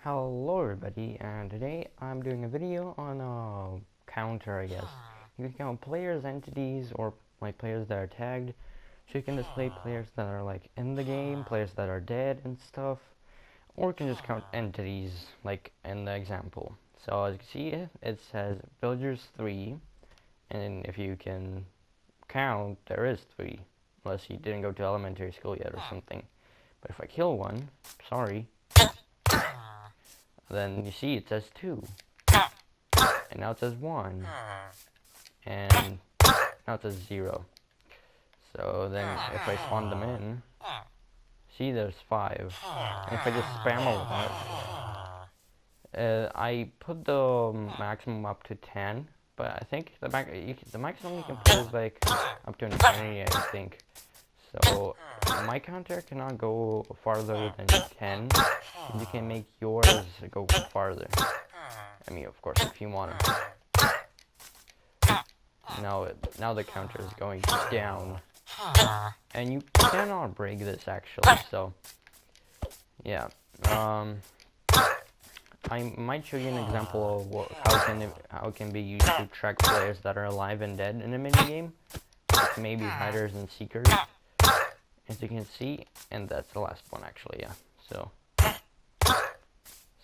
Hello everybody, and today I'm doing a video on a counter, I guess. You can count players, entities, or like players that are tagged. So you can display players that are like in the game, players that are dead and stuff. Or you can just count entities, like in the example. So as you can see, it says villagers 3, and if you can count, there is 3. Unless you didn't go to elementary school yet or something. But if I kill one, sorry. Then you see it says 2, and now it says 1, and now it says 0. So then if I spawn them in, see there's 5, and if I just spam a lot, I put the maximum up to 10, but I think the maximum you can put is like up to infinity, I think. So my counter cannot go farther than 10. You can make yours go farther. I mean, of course, if you want to. Now the counter is going down, and you cannot break this actually. So yeah, I might show you an example of how it can be used to track players that are alive and dead in a mini game. Like maybe hiders and seekers, as you can see, and that's the last one actually. Yeah,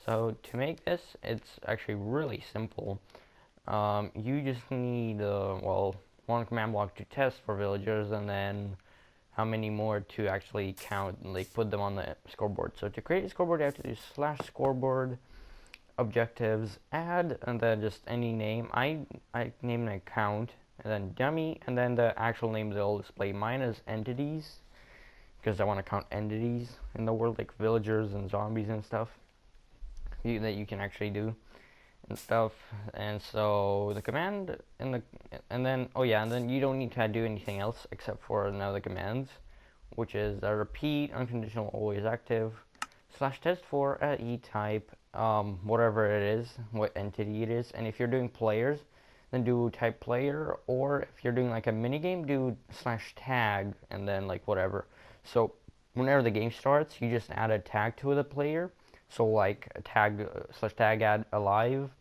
so to make this, it's actually really simple. You just need, one command block to test for villagers, and then how many more to actually count and like put them on the scoreboard. So to create a scoreboard, you have to do /scoreboard objectives add, and then just any name. I name an account, and then dummy, and then the actual names they'll display. Mine is entities, because I want to count entities in the world, like villagers and zombies and stuff that you can actually do and stuff. And so the command and then you don't need to do anything else except for now the commands, which is repeat, unconditional, always active, /test for e-type, whatever it is, what entity it is. And if you're doing players, then do type player, or if you're doing like a mini game, do /tag and then like whatever. So whenever the game starts, you just add a tag to the player. So like a tag /tag add alive,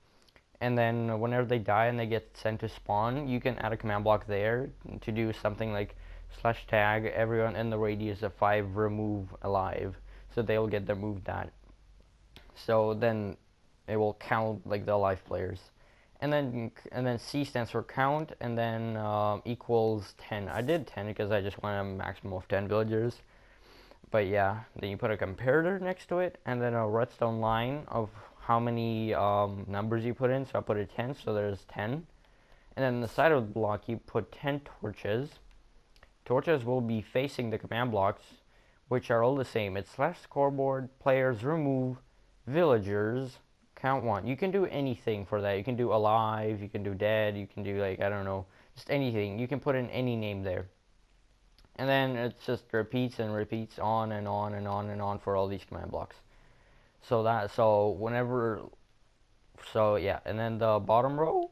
and then whenever they die and they get sent to spawn, you can add a command block there to do something like /tag everyone in the radius of 5 remove alive, so they'll get their move that. So then it will count like the alive players, and then C stands for count, and then equals 10. I did 10 because I just want a maximum of 10 villagers. But yeah, then you put a comparator next to it, and then a redstone line of how many numbers you put in. So I put a 10, so there's 10. And then on the side of the block, you put 10 torches. Torches will be facing the command blocks, which are all the same. It's /scoreboard, players, remove, villagers, count 1. You can do anything for that. You can do alive, you can do dead, you can do like, I don't know, just anything. You can put in any name there. And then it just repeats and repeats on and on and on and on for all these command blocks. So yeah, and then the bottom row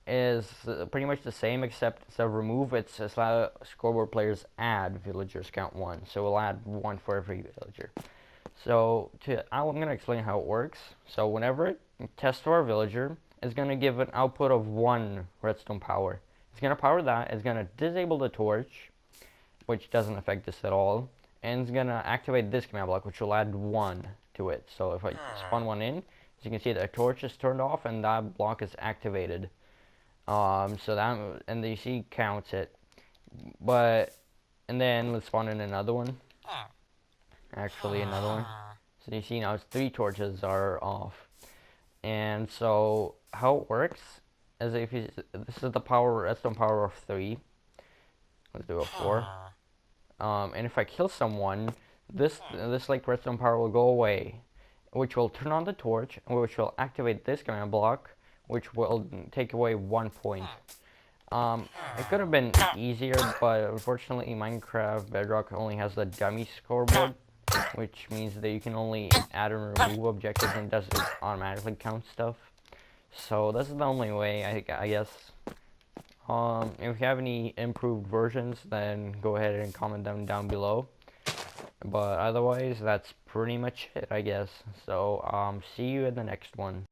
is pretty much the same, except instead of remove, it's /scoreboard players add villagers count 1. So we'll add 1 for every villager. So I'm going to explain how it works. So whenever it tests for a villager, it's going to give an output of 1 redstone power. It's going to power that. It's going to disable the torch, which doesn't affect this at all, and it's gonna activate this command block, which will add 1 to it. So if I spawn 1 in, as you can see, the torch is turned off and that block is activated. And then you see counts it, and then let's spawn in another one. Actually, another one. So you see now it's 3 torches are off, and so how it works is this is the redstone power of 3. Let's do a 4. And if I kill someone, this like redstone power will go away, which will turn on the torch, which will activate this command block, which will take away 1 point. It could have been easier, but unfortunately Minecraft Bedrock only has the dummy scoreboard, which means that you can only add and remove objectives and doesn't automatically count stuff. So this is the only way, I guess. If you have any improved versions, then go ahead and comment them down below. But otherwise, that's pretty much it, I guess. So, see you in the next one.